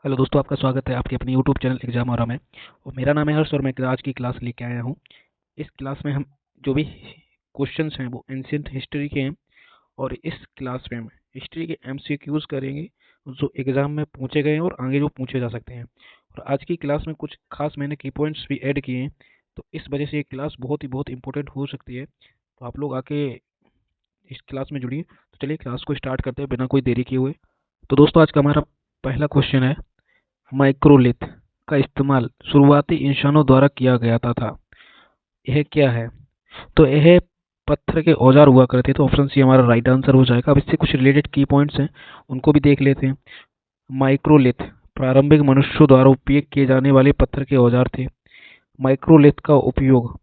Hello दोस्तों, आपका स्वागत है आपके अपने यूट्यूब चैनल एग्जाम और में। और मेरा नाम है हर्ष और मैं आज की क्लास लेके आया हूँ। इस क्लास में हम जो भी क्वेश्चंस हैं वो एंशियंट हिस्ट्री के हैं। और इस क्लास में हम हिस्ट्री के एमसीक्यूज करेंगे जो एग्जाम में पूछे गए हैं और आगे जो पूछे जा सकते हैं। और आज की क्लास में कुछ खास मैंने की पॉइंट्स भी ऐड किए हैं, तो इस वजह से ये क्लास बहुत इंपॉर्टेंट हो सकती है। तो आप लोग आके इस क्लास में जुड़िए। तो चलिए क्लास को स्टार्ट करते हैं बिना कोई देरी किए हुए। तो दोस्तों, आज का हमारा पहला क्वेश्चन है, माइक्रोलिथ का इस्तेमाल शुरुआती इंसानों द्वारा किया गया था। यह क्या है? तो यह पत्थर के औजार हुआ करते थे। तो ऑप्शन सी हमारा राइट आंसर हो जाएगा। अब इससे कुछ रिलेटेड की पॉइंट्स हैं, उनको भी देख लेते हैं। माइक्रोलिथ प्रारंभिक मनुष्यों द्वारा उपयोग किए जाने वाले पत्थर के औजार थे। माइक्रोलिथ का उपयोग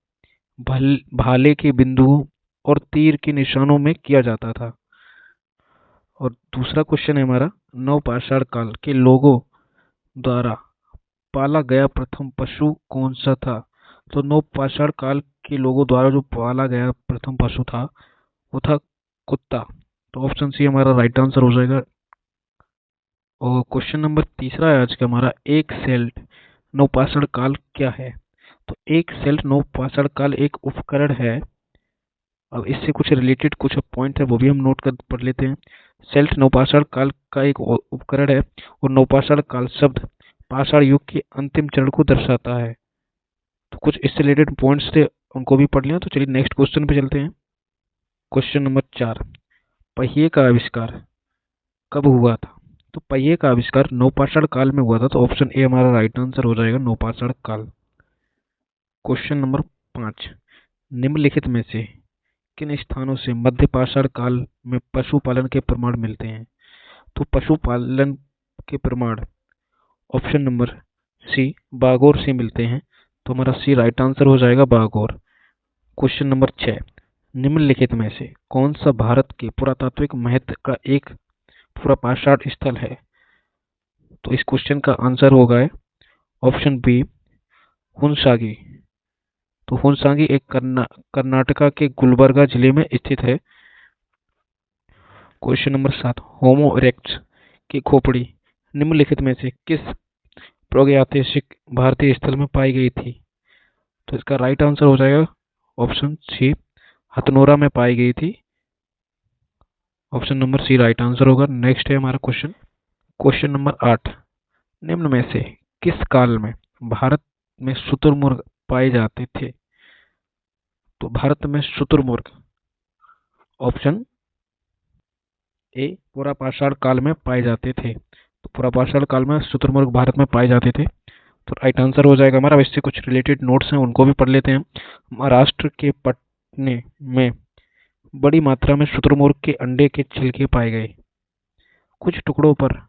भाले के बिंदुओं और तीर के निशानों में किया जाता था। और दूसरा क्वेश्चन है हमारा, नवपाषाण काल के लोगों द्वारा पाला गया प्रथम पशु कौन सा था? तो नवपाषाण काल के लोगों द्वारा जो पाला गया प्रथम पशु था वो था कुत्ता। तो ऑप्शन सी हमारा राइट आंसर हो जाएगा। और क्वेश्चन नंबर तीसरा है आज का हमारा, एक सेल्ट नवपाषाण काल क्या है? तो एक सेल्ट नवपाषाण काल एक उपकरण है। अब इससे कुछ रिलेटेड कुछ पॉइंट है वो भी हम नोट कर पढ़ लेते हैं। सेल्ट नवपाषाण काल का एक उपकरण है और नवपाषाण काल शब्द पाषाण युग के अंतिम चरण को दर्शाता है। तो कुछ इससे रिलेटेड पॉइंट्स थे, उनको भी पढ़ लिया। तो चलिए नेक्स्ट क्वेश्चन पे चलते हैं। क्वेश्चन नंबर 4, पहिए का आविष्कार कब हुआ था? तो पहिए का आविष्कार नवपाषाण काल में हुआ था। तो ऑप्शन ए हमारा राइट आंसर हो जाएगा, नवपाषाण काल। क्वेश्चन नंबर 5, निम्नलिखित में से किन स्थानों से मध्य पाषाण काल में पशुपालन के प्रमाण मिलते हैं? तो पशुपालन के प्रमाण ऑप्शन नंबर सी बागोर से मिलते हैं। तो हमारा सी राइट आंसर हो जाएगा, बागोर। क्वेश्चन नंबर 6, निम्नलिखित में से कौन सा भारत के पुरातात्विक महत्व का एक पुरापाषाण स्थल है? तो इस क्वेश्चन का आंसर होगा ऑप्शन बी, हुनसागी। तो हुनसागी एक कर्नाटका के गुलबर्गा जिले में स्थित है। क्वेश्चन नंबर 7, होमो इरेक्टस की खोपड़ी निम्नलिखित में से किस प्रागैतिहासिक भारतीय स्थल में पाई गई थी? तो इसका राइट आंसर हो जाएगा ऑप्शन सी, हथनोरा में पाई गई थी। Option number C right answer होगा। नेक्स्ट है हमारा क्वेश्चन, क्वेश्चन नंबर 8, निम्न में से किस काल में भारत में शुतुरमुर्ग पाए जाते थे? तो भारत में शुतुरमुर्ग ऑप्शन ए पुरापाषाण काल में पाए जाते थे। तो पुरापाषाण काल में शुतुरमुर्ग भारत में पाए जाते थे। तो राइट आंसर हो जाएगा हमारा। इससे कुछ रिलेटेड नोट्स हैं, उनको भी पढ़ लेते हैं। महाराष्ट्र के पटने में बड़ी मात्रा में शुतुरमुर्ग के अंडे के छिलके पाए गए। कुछ टुकड़ों पर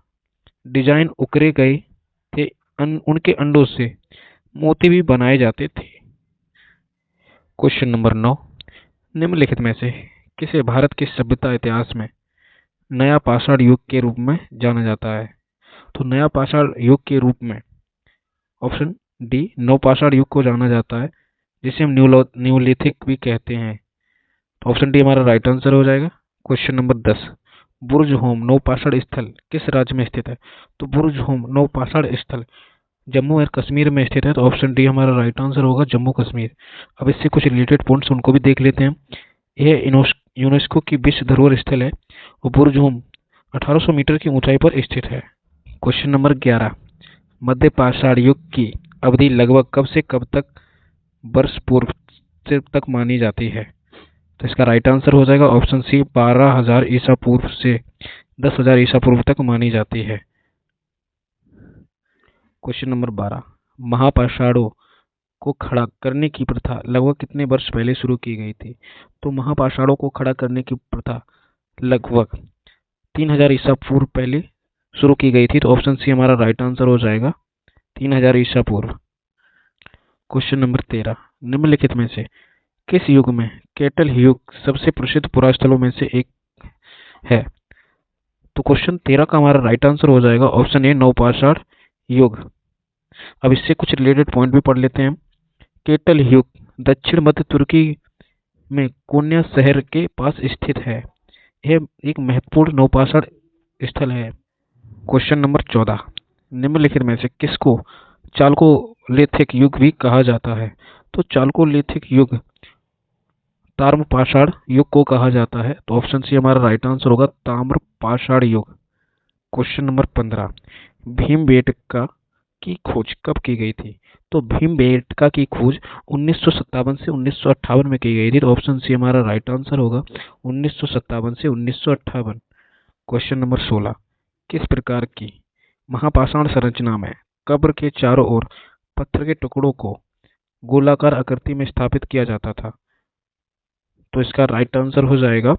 डिजाइन उकरे गए थे। उनके अंडों से मोती भी बनाए जाते थे। क्वेश्चन नंबर 9, निम्नलिखित में से किसे भारत के सभ्यता इतिहास में नया पाषाण युग के रूप में जाना जाता है? तो नया पाषाण युग के रूप में ऑप्शन डी नवपाषाण युग को जाना जाता है, जिसे हम न्यूलिथिक भी कहते हैं। तो ऑप्शन डी हमारा राइट आंसर हो जाएगा। क्वेश्चन नंबर 10, बुर्ज होम नवपाषाण स्थल किस राज्य में स्थित है? तो बुर्ज होम नवपाषाण स्थल जम्मू और कश्मीर में स्थित है। तो ऑप्शन डी हमारा राइट आंसर होगा, जम्मू कश्मीर। अब इससे कुछ रिलेटेड पॉइंट्स उनको भी देख लेते हैं। यह यूनेस्को की विश्व धरोहर स्थल है और बुर्ज होम 1800 मीटर की ऊंचाई पर स्थित है। क्वेश्चन नंबर 11, मध्य पाषाण युग की अवधि लगभग कब से कब तक वर्ष पूर्व से तक मानी जाती है? तो इसका राइट आंसर हो जाएगा ऑप्शन सी, 12,000 ईसा पूर्व से 10,000 ईसा पूर्व तक मानी जाती है। क्वेश्चन नंबर 12, महापाषाणों को खड़ा करने की प्रथा लगभग कितने वर्ष पहले शुरू की गई थी? तो महापाषाणों को खड़ा करने की प्रथा लगभग 3,000 ईसा पूर्व पहले शुरू की गई थी। तो ऑप्शन सी हमारा राइट आंसर हो जाएगा, 3,000 ईसा पूर्व। क्वेश्चन नंबर 13, निम्नलिखित में से किस युग में केटल युग सबसे प्रसिद्ध पुरास्थलों में से एक है? तो क्वेश्चन 13 का हमारा राइट आंसर हो जाएगा ऑप्शन ए, नवपाषाण युग। अब इससे कुछ रिलेटेड पॉइंट भी पढ़ लेते हैं। केटल युग दक्षिण मध्य तुर्की में कोन्या शहर के पास स्थित है। यह एक महत्वपूर्ण नवपाषाण स्थल है। क्वेश्चन नंबर 14, निम्नलिखित में से किसको चालकोलिथिक युग भी कहा जाता है? तो चालकोलिथिक युग ताम्रपाषाण युग को कहा जाता है। तो ऑप्शन सी हमारा राइट आंसर होगा, ताम्रपाषाण युग। क्वेश्चन नंबर 15, भीमबेटका की खोज कब की गई थी? तो भीमबेटका की खोज 1957 से 1958 में की गई थी। तो ऑप्शन सी हमारा राइट आंसर होगा, 1957 से 1958। क्वेश्चन नंबर 16, किस प्रकार की महापाषाण संरचना में कब्र के चारों ओर पत्थर के टुकड़ों को गोलाकार आकृति में स्थापित किया जाता था? तो इसका राइट आंसर हो जाएगा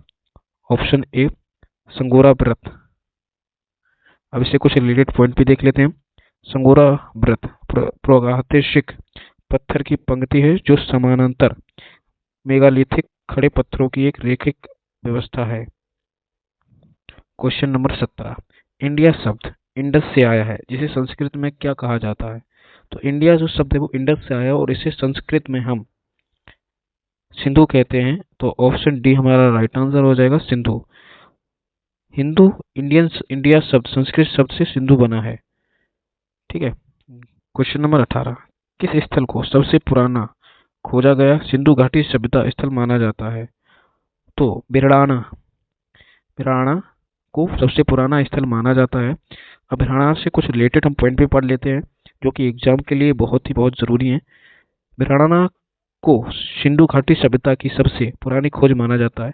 ऑप्शन ए, संगोरा व्रत। अब इससे कुछ रिलेटेड पॉइंट भी देख लेते हैं। संगोरा व्रत प्रागैतिहासिक पत्थर की पंक्ति है जो समानांतर मेगालिथिक खड़े पत्थरों की एक रैखिक व्यवस्था है। क्वेश्चन नंबर 17, इंडिया शब्द इंडस से आया है, जिसे संस्कृत में क्या कहा जाता है? तो इंडिया जो शब्द है वो इंडस से आया और इसे संस्कृत में हम सिंधु कहते हैं। तो ऑप्शन डी हमारा राइट आंसर हो जाएगा, सिंधु। हिंदू इंडिया शब्द संस्कृत शब्द से सिंधु बना है। ठीक है। क्वेश्चन नंबर 18, किस स्थल को सबसे पुराना खोजा गया सिंधु घाटी सभ्यता स्थल माना जाता है? तो बिरड़ाना को सबसे पुराना स्थल माना जाता है। अब बिरड़ाना से कुछ रिलेटेड हम पॉइंट भी पढ़ लेते हैं जो कि एग्जाम के लिए बहुत जरूरी है। बिरड़ाना को सिंधु घाटी सभ्यता की सबसे पुरानी खोज माना जाता है।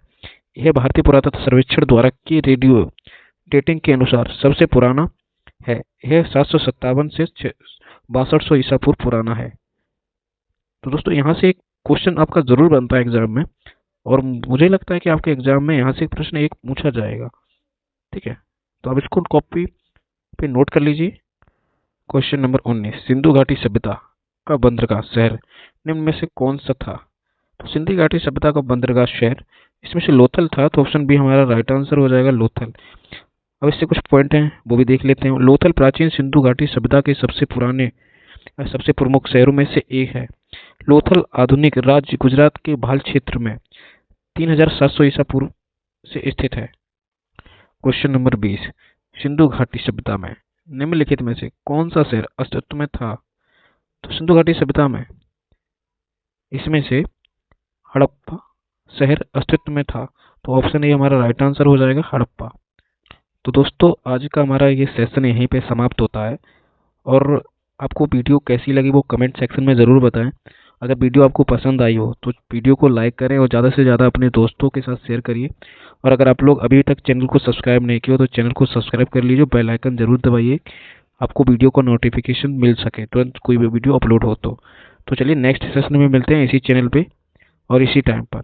यह भारतीय पुरातत्व सर्वेक्षण द्वारा की रेडियो डेटिंग के अनुसार सबसे पुराना है। यह 757 से 6200 ईसा पूर्व पुराना है। तो दोस्तों यहाँ से एक क्वेश्चन आपका जरूर बनता है एग्जाम में, और मुझे लगता है कि आपके एग्जाम में यहाँ से एक प्रश्न एक पूछा जाएगा। ठीक है, तो आप इसको कॉपी पे नोट कर लीजिए। क्वेश्चन नंबर 19, सिंधु घाटी सभ्यता का बंदरगाह शहर निम्न में से कौन सा था? तो सिंधु घाटी सभ्यता का बंदरगाह शहर इसमें से लोथल था। तो ऑप्शन बी हमारा राइट आंसर हो जाएगा, लोथल। अब इससे कुछ पॉइंट हैं वो भी देख लेते हैं। लोथल प्राचीन सिंधु घाटी सभ्यता के सबसे प्रमुख शहरों में से एक है। लोथल आधुनिक राज्य गुजरात के भाल क्षेत्र में 3700 ईसा पूर्व से स्थित है। क्वेश्चन नंबर 20, सिंधु घाटी सभ्यता में निम्नलिखित में से कौन सा शहर अस्तित्व में था? तो सिंधु घाटी सभ्यता में इसमें से हड़प्पा शहर अस्तित्व में था। तो ऑप्शन ए हमारा राइट आंसर हो जाएगा, हड़प्पा। तो दोस्तों आज का हमारा ये सेशन यहीं पे समाप्त होता है, और आपको वीडियो कैसी लगी वो कमेंट सेक्शन में ज़रूर बताएं। अगर वीडियो आपको पसंद आई हो तो वीडियो को लाइक करें और ज़्यादा से ज़्यादा अपने दोस्तों के साथ शेयर करिए। और अगर आप लोग अभी तक चैनल को सब्सक्राइब नहीं किया हो तो चैनल को सब्सक्राइब कर लीजिए, बेल आइकन जरूर दबाइए, आपको वीडियो का नोटिफिकेशन मिल सके तुरंत कोई भी वीडियो अपलोड हो तो चलिए नेक्स्ट सेशन में मिलते हैं इसी चैनल पर और इसी टाइम पर।